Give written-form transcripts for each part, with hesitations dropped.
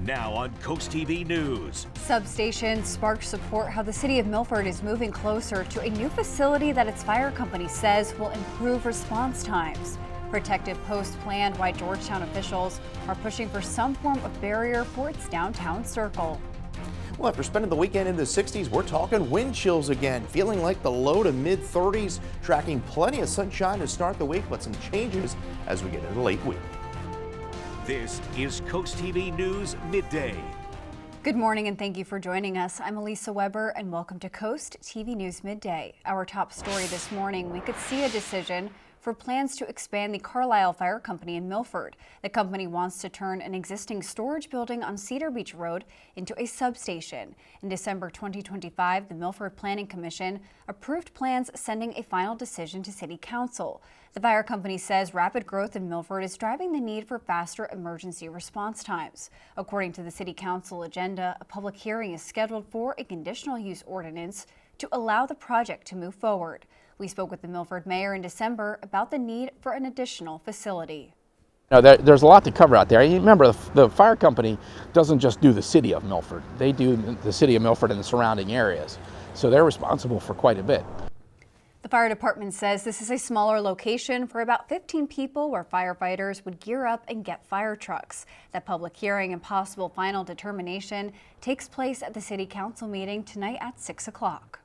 Now on CoastTV News. Substation sparked support how the city of Milford is moving closer to a new facility that its fire company says will improve response times. Protective posts planned why Georgetown officials are pushing for some form of barrier for its downtown circle. Well, after spending the weekend in the 60s, we're talking wind chills again. Feeling like the low to mid 30s, tracking plenty of sunshine to start the week, but some changes as we get into the late week. This is CoastTV News Midday. Good morning and thank you for joining us. I'm Elisa Weber and welcome to Coast TV News Midday. Our top story this morning, we could see a decision for plans to expand the Carlisle Fire Company in Milford. The company wants to turn an existing storage building on Cedar Branch Road into a substation. In December 2025, the Milford Planning Commission approved plans sending a final decision to City Council. The fire company says rapid growth in Milford is driving the need for faster emergency response times. According to the City Council agenda, a public hearing is scheduled for a conditional use ordinance to allow the project to move forward. We spoke with the Milford mayor in December about the need for an additional facility. Now, there's a lot to cover out there. You remember, the fire company doesn't just do the city of Milford. They do the city of Milford and the surrounding areas. So they're responsible for quite a bit. The fire department says this is a smaller location for about 15 people where firefighters would gear up and get fire trucks. That public hearing and possible final determination takes place at the City Council meeting tonight at 6 o'clock.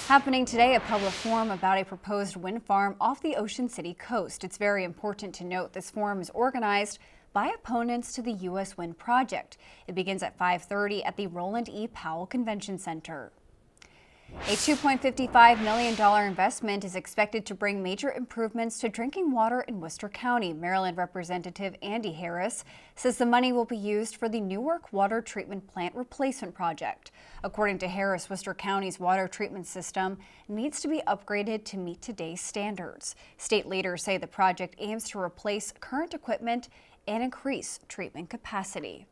Happening today, a public forum about a proposed wind farm off the Ocean City coast. It's very important to note this forum is organized by opponents to the U.S. wind project. It begins at 5:30 at the Roland E. Powell Convention Center. A $2.55 million investment is expected to bring major improvements to drinking water in Worcester County. Maryland Representative Andy Harris says the money will be used for the Newark Water Treatment Plant Replacement Project. According to Harris, Worcester County's water treatment system needs to be upgraded to meet today's standards. State leaders say the project aims to replace current equipment and increase treatment capacity.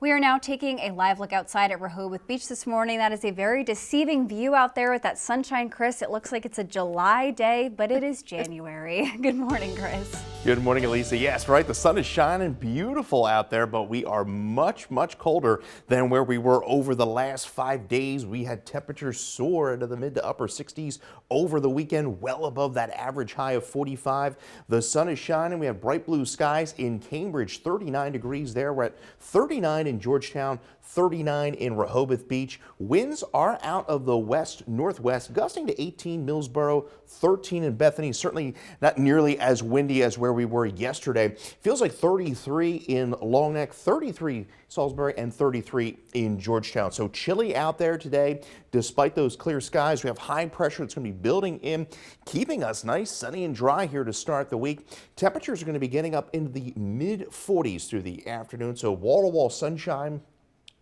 We are now taking a live look outside at Rehoboth Beach this morning. That is a very deceiving view out there with that sunshine, Chris. It looks like it's a July day, but it is January. Good morning, Chris. Good morning, Elisa. Yes, right. The sun is shining beautiful out there, but we are much colder than where we were over the last 5 days. We had temperatures soar into the mid to upper 60s over the weekend, well above that average high of 45. The sun is shining. We have bright blue skies in Cambridge, 39 degrees there. We're at 39 in Georgetown, 39 in Rehoboth Beach. Winds are out of the west-northwest, gusting to 18 Millsboro, 13 in Bethany. Certainly not nearly as windy as where we were yesterday. Feels like 33 in Longneck, 33 Salisbury, and 33 in Georgetown. So chilly out there today. Despite those clear skies, we have high pressure that's going to be building in, keeping us nice, sunny, and dry here to start the week. Temperatures are going to be getting up into the mid 40s through the afternoon. So wall-to-wall sunshine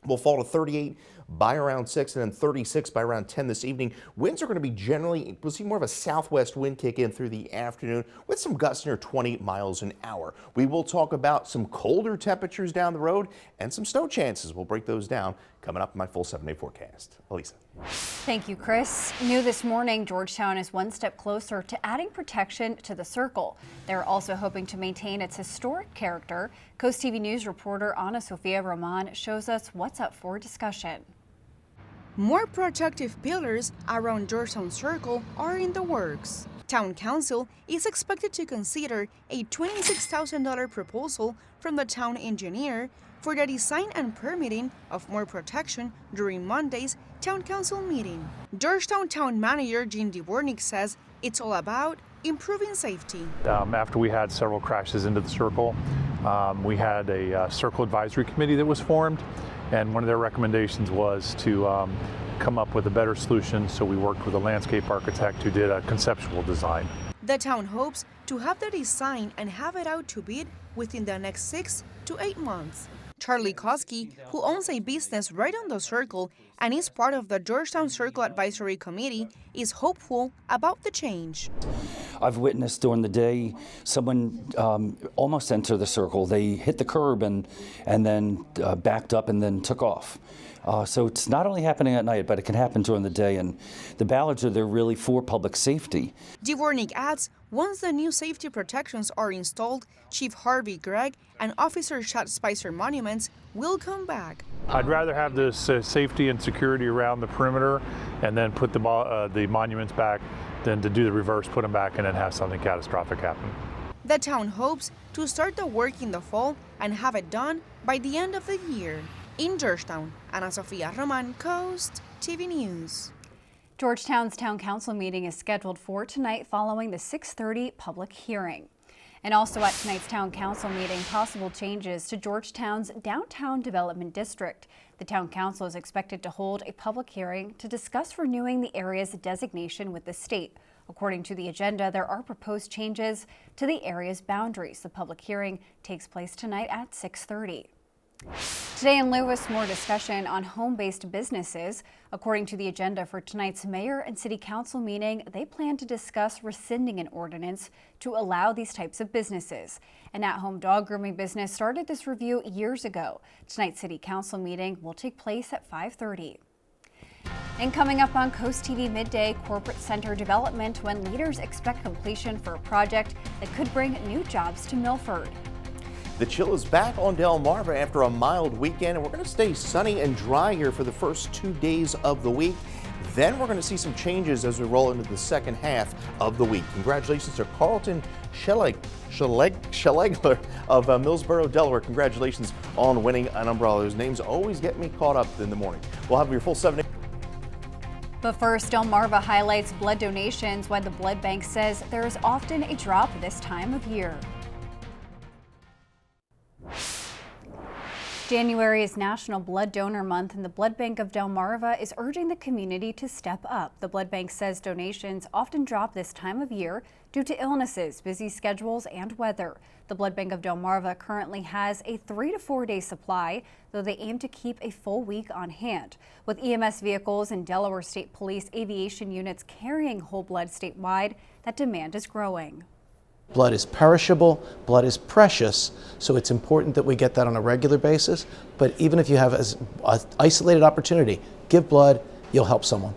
will fall to 38 by around 6 and then 36 by around 10 this evening. Winds are going to be generally, we'll see more of a southwest wind kick in through the afternoon with some gusts near 20 miles an hour. We will talk about some colder temperatures down the road and some snow chances. We'll break those down coming up in my full 7-day forecast. Elisa. Thank you, Chris. New this morning, Georgetown is one step closer to adding protection to the circle. They're also hoping to maintain its historic character. Coast TV News reporter Ana Sofia Roman shows us what's up for discussion. More protective pillars around Georgetown Circle are in the works. Town Council is expected to consider a $26,000 proposal from the town engineer for the design and permitting of more protection during Monday's Town Council meeting. Georgetown Town Manager Jim Dvornik says it's all about improving safety. After we had several crashes into the circle, we had a circle advisory committee that was formed, and one of their recommendations was to come up with a better solution, so we worked with a landscape architect who did a conceptual design. The town hopes to have the design and have it out to bid within the next 6 to 8 months. Charlie Koski, who owns a business right on the circle and is part of the Georgetown Circle Advisory Committee, is hopeful about the change. I've witnessed during the day someone almost enter the circle. They hit the curb and then backed up and then took off. So it's not only happening at night, but it can happen during the day. And the ballards are there really for public safety. Dvornik adds Once the new safety protections are installed, Chief Harvey Gregg and Officer Chad Spicer monuments will come back. I'd rather have this safety and security around the perimeter and then put the monuments back than to do the reverse, put them back and then have something catastrophic happen. The town hopes to start the work in the fall and have it done by the end of the year. In Georgetown, Ana Sofia Roman, Coast TV News. Georgetown's Town Council meeting is scheduled for tonight following the 6:30 public hearing. And also at tonight's Town Council meeting, possible changes to Georgetown's Downtown Development District. The Town Council is expected to hold a public hearing to discuss renewing the area's designation with the state. According to the agenda, there are proposed changes to the area's boundaries. The public hearing takes place tonight at 6:30. Today in Lewis, more discussion on home-based businesses. According to the agenda for tonight's mayor and city council meeting, they plan to discuss rescinding an ordinance to allow these types of businesses. An at-home dog grooming business started this review years ago. Tonight's city council meeting will take place at 5:30. And coming up on Coast TV Midday, corporate center development when leaders expect completion for a project that could bring new jobs to Milford. The chill is back on Delmarva after a mild weekend, and we're going to stay sunny and dry here for the first 2 days of the week. Then we're going to see some changes as we roll into the second half of the week. Congratulations to Carlton Schlegler of Millsboro, Delaware. Congratulations on winning an umbrella. Those names always get me caught up in the morning. We'll have your full 7. But first, Delmarva highlights blood donations, why the blood bank says there is often a drop this time of year. January is National Blood Donor Month, and the Blood Bank of Delmarva is urging the community to step up. The blood bank says donations often drop this time of year due to illnesses, busy schedules, and weather. The Blood Bank of Delmarva currently has a 3 to 4 day supply, though they aim to keep a full week on hand. With EMS vehicles and Delaware State Police aviation units carrying whole blood statewide, that demand is growing. Blood is perishable, blood is precious, so it's important that we get that on a regular basis. But even if you have an isolated opportunity, give blood, you'll help someone.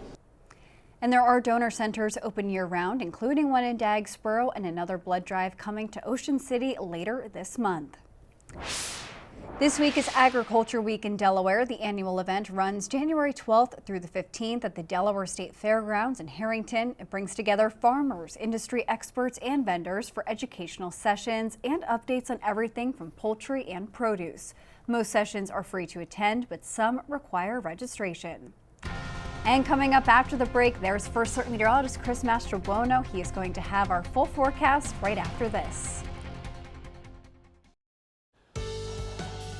And there are donor centers open year-round, including one in Dagsboro and another blood drive coming to Ocean City later this month. This week is Agriculture Week in Delaware. The annual event runs January 12th through the 15th at the Delaware State Fairgrounds in Harrington. It brings together farmers, industry experts, and vendors for educational sessions and updates on everything from poultry and produce. Most sessions are free to attend, but some require registration. And coming up after the break, there's First Alert meteorologist Chris Mastrobuono. He is going to have our full forecast right after this.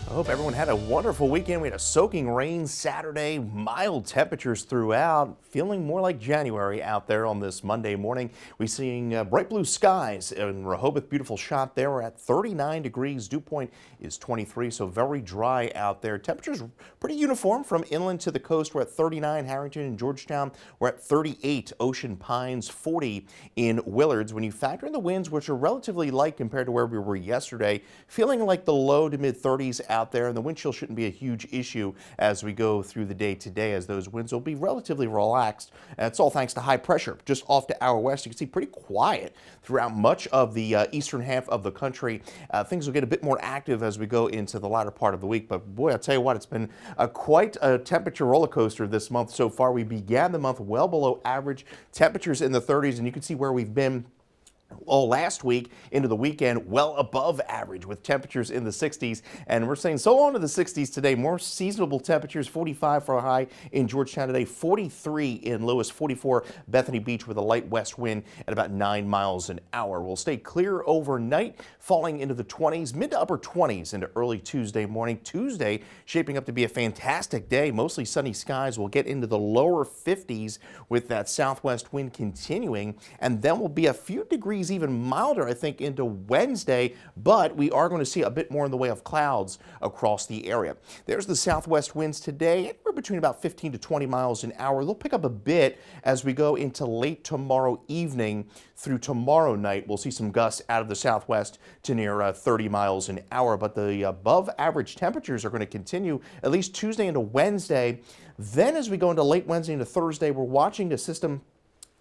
I hope everyone had a wonderful weekend. We had a soaking rain Saturday, mild temperatures throughout, feeling more like January out there on this Monday morning. We're seeing bright blue skies in Rehoboth. Beautiful shot there. We're at 39 degrees. Dew point is 23, so very dry out there. Temperatures pretty uniform from inland to the coast. We're at 39 Harrington and Georgetown. We're at 38 Ocean Pines, 40 in Willards. When you factor in the winds, which are relatively light compared to where we were yesterday, feeling like the low to mid 30s out there, and the wind chill shouldn't be a huge issue as we go through the day today, as those winds will be relatively relaxed. And it's all thanks to high pressure just off to our west. You can see pretty quiet throughout much of the eastern half of the country. Things will get a bit more active as we go into the latter part of the week. But boy, I'll tell you what, it's been quite a temperature roller coaster this month so far. We began the month well below average, temperatures in the 30s, and you can see where we've been all last week into the weekend, well above average with temperatures in the 60s. And we're saying so on to the 60s today. More seasonable temperatures, 45 for a high in Georgetown today, 43 in Lewis, 44 Bethany Beach with a light west wind at about 9 miles an hour. We'll stay clear overnight, falling into the 20s, mid to upper 20s into early Tuesday morning. Tuesday shaping up to be a fantastic day. Mostly sunny skies. We'll get into the lower 50s with that southwest wind continuing, and then we'll be a few degrees even milder, I think, into Wednesday, but we are going to see a bit more in the way of clouds across the area. There's the southwest winds today. We're between about 15 to 20 miles an hour. They'll pick up a bit as we go into late tomorrow evening through tomorrow night. We'll see some gusts out of the southwest to near 30 miles an hour, but the above average temperatures are going to continue at least Tuesday into Wednesday. Then as we go into late Wednesday into Thursday, we're watching a system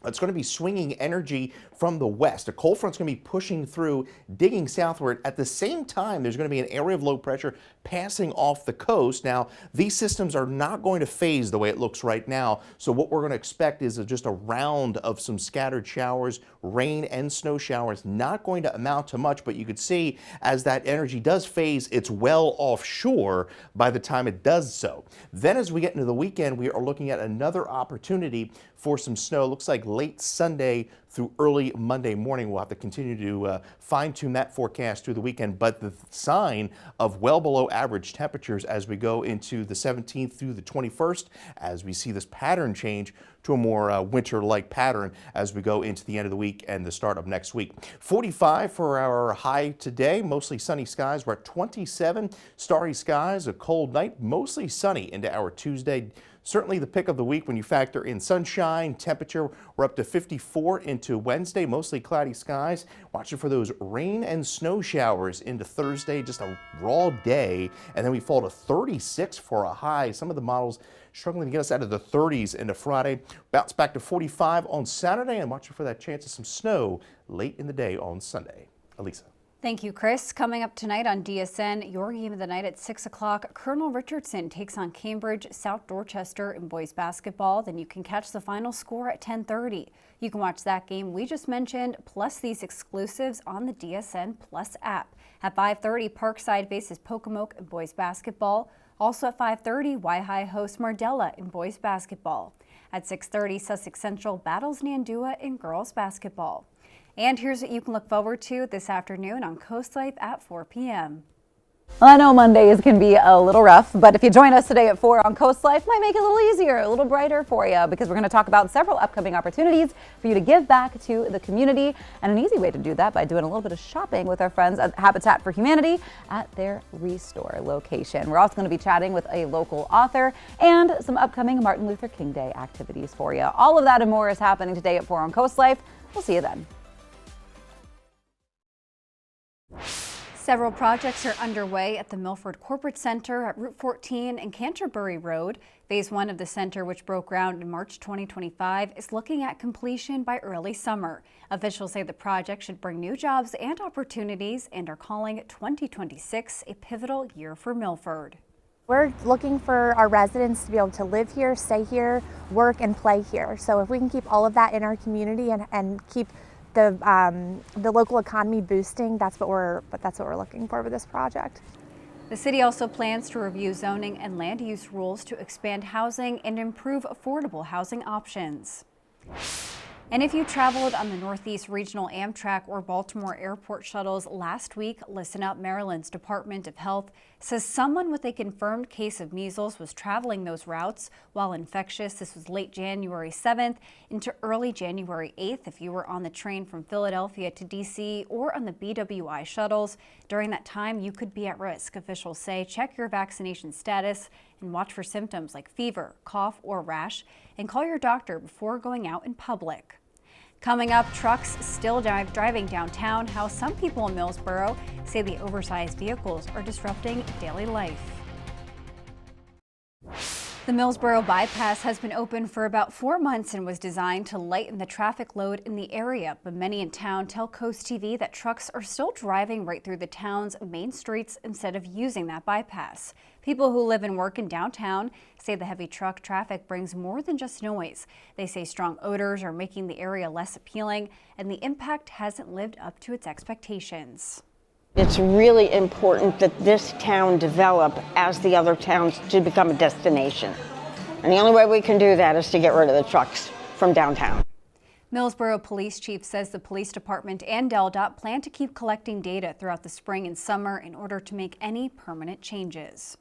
It's going to be swinging energy from the west. A cold front's going to be pushing through, digging southward. At the same time, there's going to be an area of low pressure passing off the coast. Now, these systems are not going to phase the way it looks right now. So what we're going to expect is just a round of some scattered showers, rain and snow showers. Not going to amount to much, but you could see as that energy does phase, it's well offshore by the time it does so. Then as we get into the weekend, we are looking at another opportunity for some snow. Looks like late Sunday through early Monday morning. We'll have to continue to fine-tune that forecast through the weekend, but the sign of well below average temperatures as we go into the 17th through the 21st, as we see this pattern change to a more winter-like pattern as we go into the end of the week and the start of next week. 45 for our high today, mostly sunny skies. We're at 27, starry skies, a cold night, mostly sunny into our Tuesday. Certainly the pick of the week when you factor in sunshine, temperature. We're up to 54 into Wednesday, mostly cloudy skies. Watching for those rain and snow showers into Thursday, just a raw day. And then we fall to 36 for a high. Some of the models struggling to get us out of the 30s into Friday. Bounce back to 45 on Saturday, and watching for that chance of some snow late in the day on Sunday. Elisa. Thank you, Chris. Coming up tonight on DSN, your game of the night at 6 o'clock, Colonel Richardson takes on Cambridge, South Dorchester in boys basketball. Then you can catch the final score at 10:30. You can watch that game we just mentioned, plus these exclusives on the DSN Plus app. At 5:30, Parkside faces Pocomoke in boys basketball. Also at 5:30, Waihi hosts Mardella in boys basketball. At 6:30, Sussex Central battles Nandua in girls basketball. And here's what you can look forward to this afternoon on Coast Life at 4 p.m. Well, I know Mondays can be a little rough, but if you join us today at 4 on Coast Life, might make it a little easier, a little brighter for you, because we're going to talk about several upcoming opportunities for you to give back to the community, and an easy way to do that by doing a little bit of shopping with our friends at Habitat for Humanity at their Restore location. We're also going to be chatting with a local author and some upcoming Martin Luther King Day activities for you. All of that and more is happening today at 4 on Coast Life. We'll see you then. Several projects are underway at the Milford Corporate Center at Route 14 and Canterbury Road. Phase 1 of the center, which broke ground in March 2025, is looking at completion by early summer. Officials say the project should bring new jobs and opportunities and are calling 2026 a pivotal year for Milford. We're looking for our residents to be able to live here, stay here, work and play here. So if we can keep all of that in our community and keep the local economy boosting, that's what we're looking for with this project. The city also plans to review zoning and land use rules to expand housing and improve affordable housing options. And if you traveled on the Northeast Regional Amtrak or Baltimore Airport shuttles last week, listen up. Maryland's Department of Health says someone with a confirmed case of measles was traveling those routes while infectious. This was late January 7th into early January 8th. If you were on the train from Philadelphia to D.C. or on the BWI shuttles, during that time you could be at risk. Officials say check your vaccination status and watch for symptoms like fever, cough, or rash, and call your doctor before going out in public. Coming up, trucks still driving downtown, how some people in Millsboro say the oversized vehicles are disrupting daily life. The Millsboro bypass has been open for about 4 months and was designed to lighten the traffic load in the area. But many in town tell CoastTV that trucks are still driving right through the town's main streets instead of using that bypass. People who live and work in downtown say the heavy truck traffic brings more than just noise. They say strong odors are making the area less appealing, and the impact hasn't lived up to its expectations. It's really important that this town develop as the other towns to become a destination. And the only way we can do that is to get rid of the trucks from downtown. Millsboro Police Chief says the police department and DelDOT plan to keep collecting data throughout the spring and summer in order to make any permanent changes.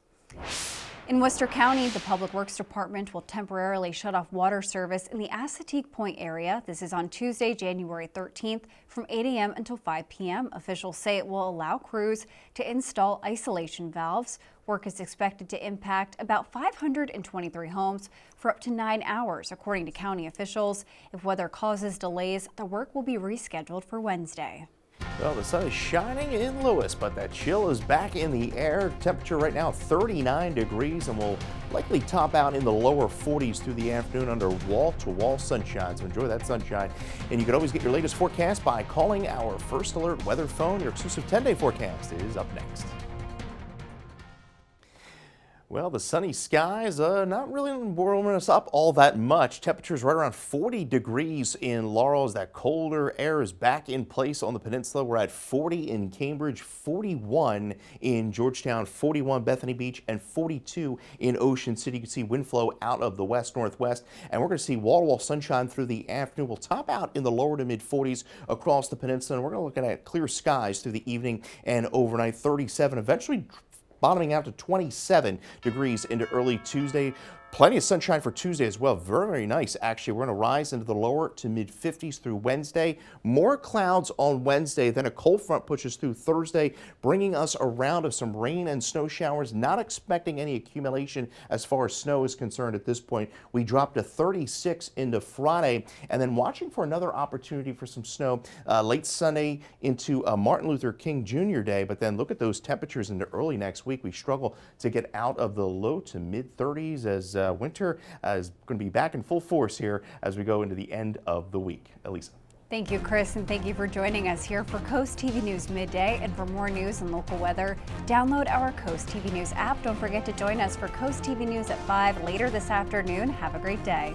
In Worcester County, the Public Works Department will temporarily shut off water service in the Assateague Point area. This is on Tuesday, January 13th from 8 a.m. until 5 p.m. Officials say it will allow crews to install isolation valves. Work is expected to impact about 523 homes for up to 9 hours, according to county officials. If weather causes delays, the work will be rescheduled for Wednesday. Well, the sun is shining in Lewis, but that chill is back in the air. Temperature right now 39 degrees and will likely top out in the lower 40s through the afternoon under wall-to-wall sunshine. So enjoy that sunshine. And you can always get your latest forecast by calling our First Alert weather phone. Your exclusive 10-day forecast is up next. Well, the sunny skies not really warming us up all that much. Temperatures right around 40 degrees in Laurel as that colder air is back in place on the peninsula. We're at 40 in Cambridge, 41 in Georgetown, 41 Bethany Beach, and 42 in Ocean City. You can see wind flow out of the west-northwest, and we're going to see wall-to-wall sunshine through the afternoon. We'll top out in the lower to mid-40s across the peninsula, and we're going to look at clear skies through the evening and overnight. 37 eventually bottoming out to 27 degrees into early Tuesday. Plenty of sunshine for Tuesday as well. Very, very nice, actually. We're going to rise into the lower to mid-50s through Wednesday. More clouds on Wednesday, then a cold front pushes through Thursday, bringing us a round of some rain and snow showers. Not expecting any accumulation as far as snow is concerned at this point. We dropped to 36 into Friday, and then watching for another opportunity for some snow late Sunday into Martin Luther King Jr. Day. But then look at those temperatures into early next week. We struggle to get out of the low to mid-30s as winter is going to be back in full force here as we go into the end of the week. Elisa. Thank you, Chris, and thank you for joining us here for Coast TV News Midday. And for more news and local weather, download our Coast TV News app. Don't forget to join us for Coast TV News at 5 later this afternoon. Have a great day.